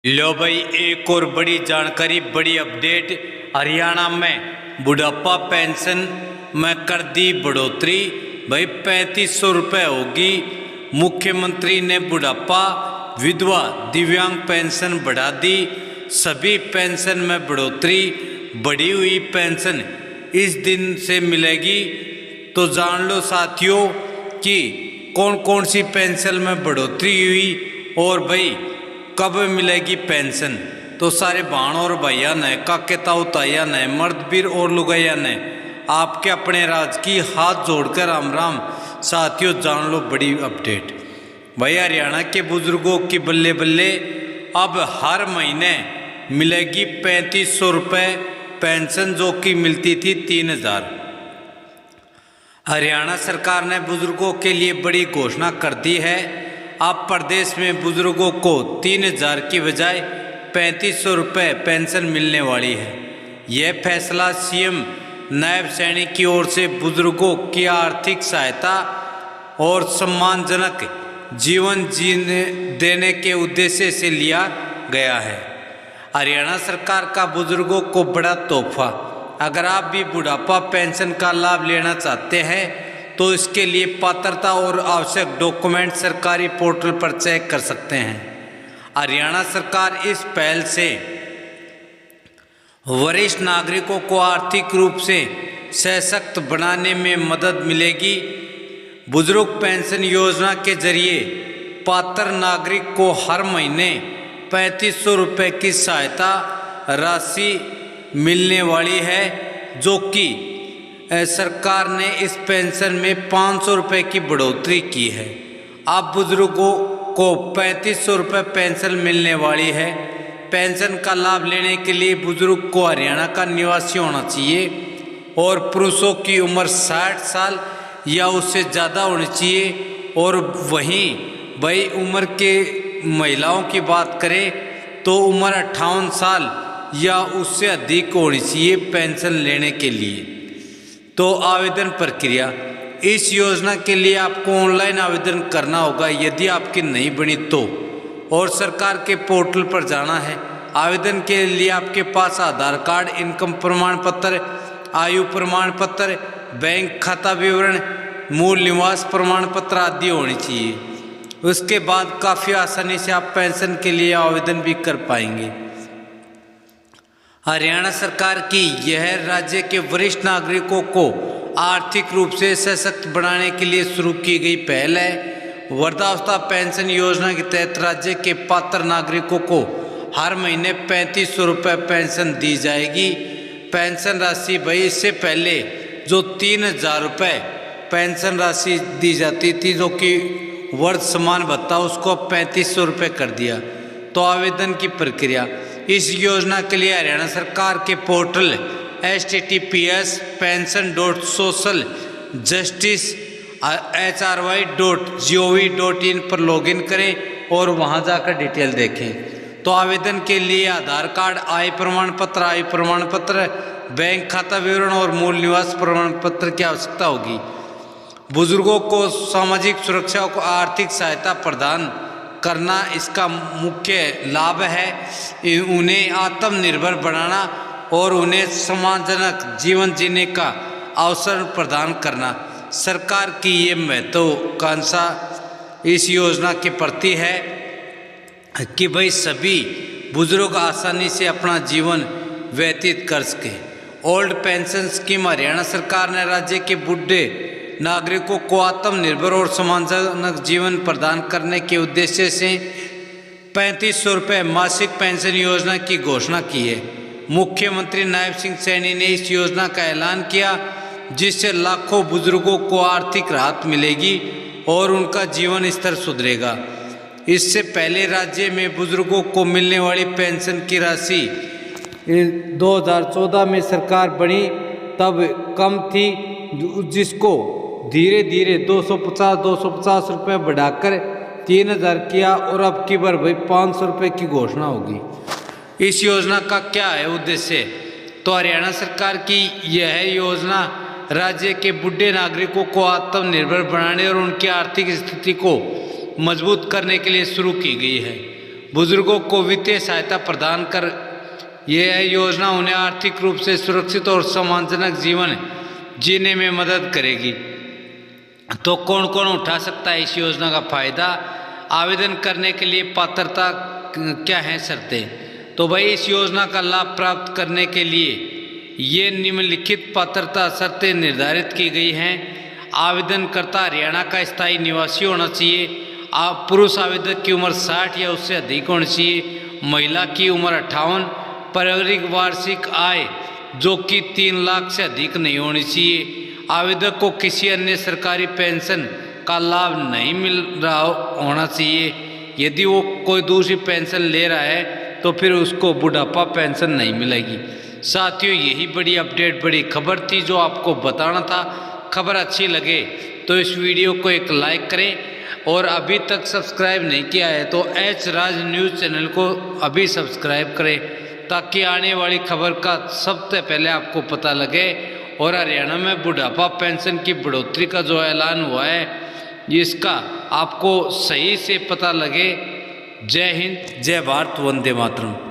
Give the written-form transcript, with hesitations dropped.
लो भाई, एक और बड़ी जानकारी, बड़ी अपडेट। हरियाणा में बुढ़ापा पेंशन में कर दी बढ़ोतरी। भाई 3500 रुपये होगी। मुख्यमंत्री ने बुढ़ापा, विधवा, दिव्यांग पेंशन बढ़ा दी। सभी पेंशन में बढ़ोतरी। बढ़ी हुई पेंशन इस दिन से मिलेगी। तो जान लो साथियों कि कौन कौन सी पेंशन में बढ़ोतरी हुई और भाई कब मिलेगी पेंशन। तो सारे भाण और भैया ने, काके ताऊ ताया ने, मर्द वीर और लुगाइया ने आपके अपने राज की हाथ जोड़कर राम राम। साथियों जान लो बड़ी अपडेट। भाई हरियाणा के बुजुर्गों की बल्ले बल्ले अब हर महीने मिलेगी 3500 रुपये पेंशन, जो कि मिलती थी 3000। हरियाणा सरकार ने बुजुर्गों के लिए बड़ी घोषणा कर दी है। अब प्रदेश में बुजुर्गों को 3000 की बजाय 3500 रुपये पेंशन मिलने वाली है। यह फैसला सीएम नायब सैनिक की ओर से बुजुर्गों की आर्थिक सहायता और सम्मानजनक जीवन जीने देने के उद्देश्य से लिया गया है। हरियाणा सरकार का बुजुर्गों को बड़ा तोहफा। अगर आप भी बुढ़ापा पेंशन का लाभ लेना चाहते हैं तो इसके लिए पात्रता और आवश्यक डॉक्यूमेंट सरकारी पोर्टल पर चेक कर सकते हैं। हरियाणा सरकार इस पहल से वरिष्ठ नागरिकों को आर्थिक रूप से सशक्त बनाने में मदद मिलेगी। बुजुर्ग पेंशन योजना के जरिए पात्र नागरिक को हर महीने 3500 रुपये की सहायता राशि मिलने वाली है, जो कि सरकार ने इस पेंशन में 500 रुपये की बढ़ोतरी की है। अब बुजुर्गों को 3500 रुपये पेंशन मिलने वाली है। पेंशन का लाभ लेने के लिए बुजुर्ग को हरियाणा का निवासी होना चाहिए और पुरुषों की उम्र 60 साल या उससे ज़्यादा होनी चाहिए। और वहीं भाई उम्र के महिलाओं की बात करें तो उम्र 58 साल या उससे अधिक होनी चाहिए पेंशन लेने के लिए। तो आवेदन प्रक्रिया, इस योजना के लिए आपको ऑनलाइन आवेदन करना होगा यदि आपकी नहीं बनी तो, और सरकार के पोर्टल पर जाना है। आवेदन के लिए आपके पास आधार कार्ड, इनकम प्रमाण पत्र, आयु प्रमाण पत्र, बैंक खाता विवरण, मूल निवास प्रमाण पत्र आदि होनी चाहिए। उसके बाद काफ़ी आसानी से आप पेंशन के लिए आवेदन भी कर पाएंगे। हरियाणा सरकार की यह राज्य के वरिष्ठ नागरिकों को आर्थिक रूप से सशक्त बनाने के लिए शुरू की गई पहल है। वृद्धावस्था पेंशन योजना के तहत राज्य के पात्र नागरिकों को हर महीने 3500 रुपये पेंशन दी जाएगी। पेंशन राशि भाई इससे पहले जो 3000 रुपये पेंशन राशि दी जाती थी, जो कि वर्ष समान भत्ता, उसको 3500 रुपये कर दिया। तो आवेदन की प्रक्रिया, इस योजना के लिए हरियाणा सरकार के पोर्टल https://pensionjustice.hry.gov.in पर लॉगिन करें और वहां जाकर डिटेल देखें। तो आवेदन के लिए आधार कार्ड, आय प्रमाण पत्र, आयु प्रमाण पत्र, बैंक खाता विवरण और मूल निवास प्रमाण पत्र की आवश्यकता होगी। बुजुर्गों को सामाजिक सुरक्षा को आर्थिक सहायता प्रदान करना इसका मुख्य लाभ है। उन्हें आत्मनिर्भर बनाना और उन्हें सम्मानजनक जीवन जीने का अवसर प्रदान करना सरकार की ये महत्वाकांक्षा इस योजना के प्रति है कि भाई सभी बुजुर्ग आसानी से अपना जीवन व्यतीत कर सकें। ओल्ड पेंशन स्कीम, हरियाणा सरकार ने राज्य के बूढ़े नागरिकों को आत्मनिर्भर और सम्मानजनक जीवन प्रदान करने के उद्देश्य से 3500 रुपये मासिक पेंशन योजना की घोषणा की है। मुख्यमंत्री नायब सिंह सैनी ने इस योजना का ऐलान किया, जिससे लाखों बुजुर्गों को आर्थिक राहत मिलेगी और उनका जीवन स्तर सुधरेगा। इससे पहले राज्य में बुजुर्गों को मिलने वाली पेंशन की राशि 2014 में सरकार बनी तब कम थी, जिसको धीरे धीरे 250 रुपये बढ़ाकर 3000 किया और अब की बार भाई 500 रुपये की घोषणा होगी। इस योजना का क्या है उद्देश्य? तो हरियाणा सरकार की यह योजना राज्य के बूढ़े नागरिकों को आत्मनिर्भर बनाने और उनकी आर्थिक स्थिति को मजबूत करने के लिए शुरू की गई है। बुजुर्गों को वित्तीय सहायता प्रदान कर यह योजना उन्हें आर्थिक रूप से सुरक्षित और सम्मानजनक जीवन जीने में मदद करेगी। तो कौन कौन उठा सकता है इस योजना का फायदा? आवेदन करने के लिए पात्रता क्या है, शर्तें? तो भाई इस योजना का लाभ प्राप्त करने के लिए ये निम्नलिखित पात्रता शर्तें निर्धारित की गई हैं। आवेदनकर्ता हरियाणा का स्थायी निवासी होना चाहिए। पुरुष आवेदक की उम्र 60 या उससे अधिक होनी चाहिए। महिला की उम्र 58। पारिवारिक वार्षिक आय जो कि 3 लाख से अधिक नहीं होनी चाहिए। आवेदक को किसी अन्य सरकारी पेंशन का लाभ नहीं मिल रहा होना चाहिए। यदि वो कोई दूसरी पेंशन ले रहा है तो फिर उसको बुढ़ापा पेंशन नहीं मिलेगी। साथियों, यही बड़ी अपडेट, बड़ी खबर थी जो आपको बताना था। खबर अच्छी लगे तो इस वीडियो को एक लाइक करें और अभी तक सब्सक्राइब नहीं किया है तो एच राज न्यूज़ चैनल को अभी सब्सक्राइब करें ताकि आने वाली खबर का सबसे पहले आपको पता लगे। और हरियाणा में बुढ़ापा पेंशन की बढ़ोतरी का जो ऐलान हुआ है इसका आपको सही से पता लगे। जय हिंद, जय भारत, वंदे मातरम।